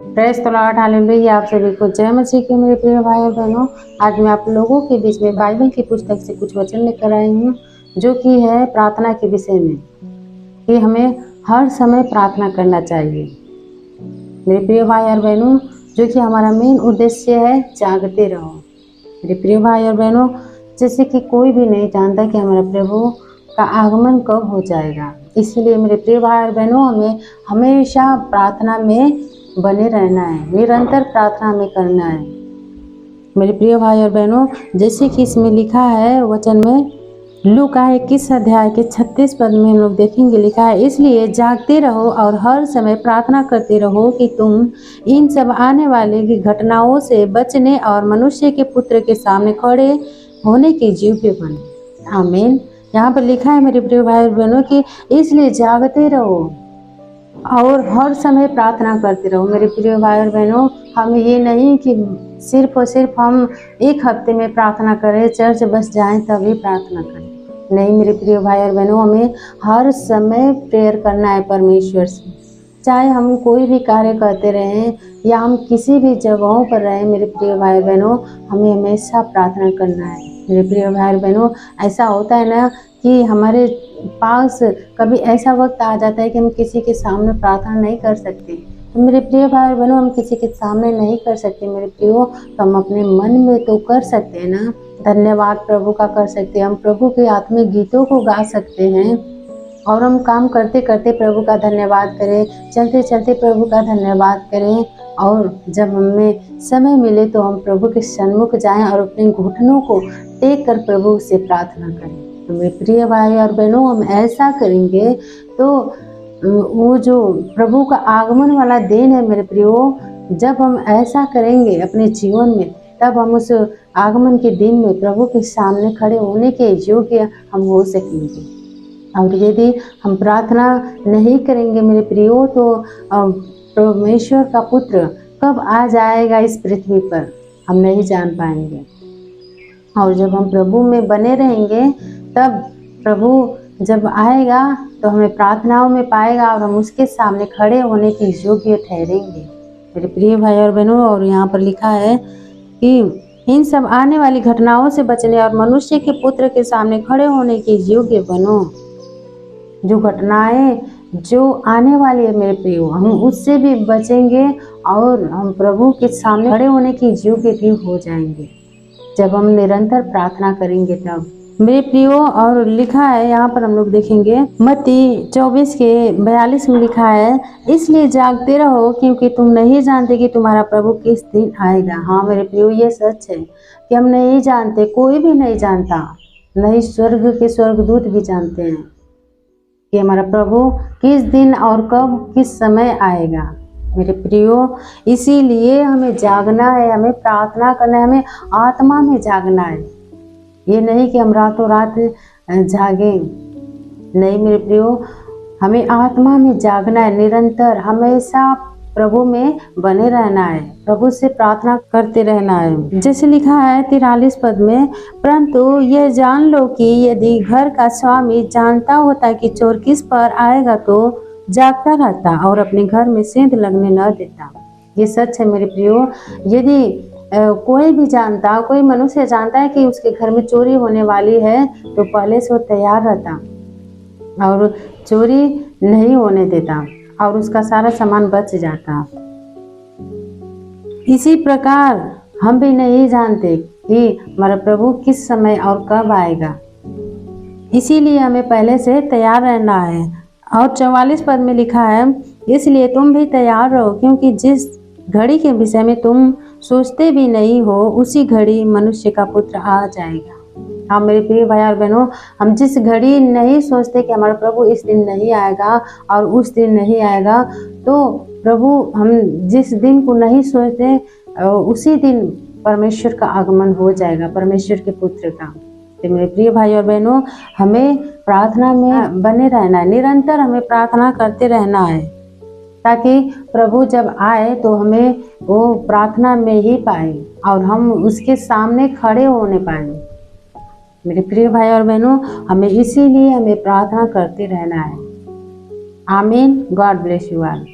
Praise the Lord, hallelujah. आप सभी को जय मसीह की मेरे प्रिय भाई और बहनों। आज मैं आप लोगों के बीच में बाइबल की पुस्तक से कुछ वचन लेकर आई हूँ, जो कि है प्रार्थना के विषय में, कि हमें हर समय प्रार्थना करना चाहिए। मेरे प्रिय भाई और बहनों, जो कि हमारा मेन उद्देश्य है, जागते रहो। मेरे प्रिय भाई और बहनों, जैसे कि कोई भी नहीं जानता कि हमारा प्रभु का आगमन कब हो जाएगा, इसीलिए मेरे प्रिय भाई और बहनों, हमें हमेशा प्रार्थना में बने रहना है, निरंतर प्रार्थना हमें करना है। मेरे प्रिय भाई और बहनों, जैसे कि इसमें लिखा है वचन में, लूका 21 अध्याय के 36 पद में हम लोग देखेंगे, लिखा है, इसलिए जागते रहो और हर समय प्रार्थना करते रहो कि तुम इन सब आने वाले की घटनाओं से बचने और मनुष्य के पुत्र के सामने खड़े होने के योग्य बने। आमीन। यहाँ पर लिखा है मेरे प्रिय भाई और बहनों कि इसलिए जागते रहो और हर समय प्रार्थना करते रहो। मेरे प्रिय भाई और बहनों, हमें ये नहीं कि सिर्फ और सिर्फ हम एक हफ्ते में प्रार्थना करें, चर्च बस जाएं तभी प्रार्थना करें। नहीं मेरे प्रिय भाई और बहनों, हमें हर समय प्रेयर करना है परमेश्वर से। चाहे हम कोई भी कार्य करते रहें या हम किसी भी जगहों पर रहें, मेरे प्रिय भाई और बहनों, हमें हमेशा प्रार्थना करना है। मेरे प्रिय भाई और बहनों, ऐसा होता है ना कि हमारे पास कभी ऐसा वक्त आ जाता है कि हम किसी के सामने प्रार्थना नहीं कर सकते। तो मेरे प्रिय भाई बहनों, हम किसी के सामने नहीं कर सकते मेरे प्रियो, तो हम अपने मन में तो कर सकते हैं ना, धन्यवाद प्रभु का कर सकते हैं, हम प्रभु के आत्मिक गीतों को गा सकते हैं, और हम काम करते करते प्रभु का धन्यवाद करें, चलते चलते प्रभु का धन्यवाद करें, और जब हमें समय मिले तो हम प्रभु के सन्मुख जाएं और अपने घुटनों को टेक कर प्रभु से प्रार्थना करें। तो मेरे प्रिय भाई और बहनों, हम ऐसा करेंगे तो वो जो प्रभु का आगमन वाला दिन है मेरे प्रियो, जब हम ऐसा करेंगे अपने जीवन में, तब हम उस आगमन के दिन में प्रभु के सामने खड़े होने के योग्य हम हो सकेंगे। और यदि हम प्रार्थना नहीं करेंगे मेरे प्रियो, तो परमेश्वर का पुत्र कब आ जाएगा इस पृथ्वी पर हम नहीं जान पाएंगे। और जब हम प्रभु में बने रहेंगे, तब प्रभु जब आएगा तो हमें प्रार्थनाओं में पाएगा और हम उसके सामने खड़े होने के योग्य ठहरेंगे। मेरे प्रिय भाई और बहनों, और यहाँ पर लिखा है कि इन सब आने वाली घटनाओं से बचने और मनुष्य के पुत्र के सामने खड़े होने के योग्य बनो। जो घटनाएं जो आने वाली है मेरे प्रियो, हम उससे भी बचेंगे और हम प्रभु के सामने खड़े होने के योग्य भी हो जाएंगे जब हम निरंतर प्रार्थना करेंगे तब। मेरे प्रियो, और लिखा है यहाँ पर हम लोग देखेंगे, मत्ती 24 के 42 में लिखा है, इसलिए जागते रहो क्योंकि तुम नहीं जानते कि तुम्हारा प्रभु किस दिन आएगा। हाँ मेरे प्रियो, ये सच है कि हम नहीं जानते, कोई भी नहीं जानता, नहीं स्वर्ग के स्वर्गदूत भी जानते हैं कि हमारा प्रभु किस दिन और कब किस समय आएगा। मेरे प्रियो, इसीलिए हमें जागना है, हमें प्रार्थना करना है, हमें आत्मा में जागना है। ये नहीं कि हम रातों रात जागे, नहीं मेरे प्रियो, हमें आत्मा में जागना है, निरंतर हमेशा प्रभु में बने रहना है, प्रभु से प्रार्थना करते रहना है। जैसे लिखा है 43 पद में, परंतु यह जान लो कि यदि घर का स्वामी जानता होता कि चोर किस पर आएगा तो जागता रहता और अपने घर में सेंध लगने न देता। ये सच है मेरे प्रियो। यदि कोई भी जानता, कोई मनुष्य जानता है कि उसके घर में चोरी होने वाली है, तो पहले से वो तैयार रहता और चोरी नहीं होने देता और उसका सारा सामान बच जाता। इसी प्रकार हम भी नहीं जानते कि हमारा प्रभु किस समय और कब आएगा, इसीलिए हमें पहले से तैयार रहना है। और 44 पद में लिखा है, इसलिए तुम भी तैयार रहो क्योंकि जिस घड़ी के विषय में तुम सोचते भी नहीं हो, उसी घड़ी मनुष्य का पुत्र आ जाएगा। हाँ मेरे प्रिय भाई और बहनों, हम जिस घड़ी नहीं सोचते कि हमारा प्रभु इस दिन नहीं आएगा और उस दिन नहीं आएगा, तो प्रभु हम जिस दिन को नहीं सोचते उसी दिन परमेश्वर का आगमन हो जाएगा, परमेश्वर के पुत्र का। तो मेरे प्रिय भाई और बहनों, हमें प्रार्थना में बने रहना है, निरंतर हमें प्रार्थना करते रहना है, ताकि प्रभु जब आए तो हमें वो प्रार्थना में ही पाए और हम उसके सामने खड़े होने पाए। मेरे प्रिय भाई और बहनों, हमें इसीलिए हमें प्रार्थना करते रहना है। आमीन। God bless you all.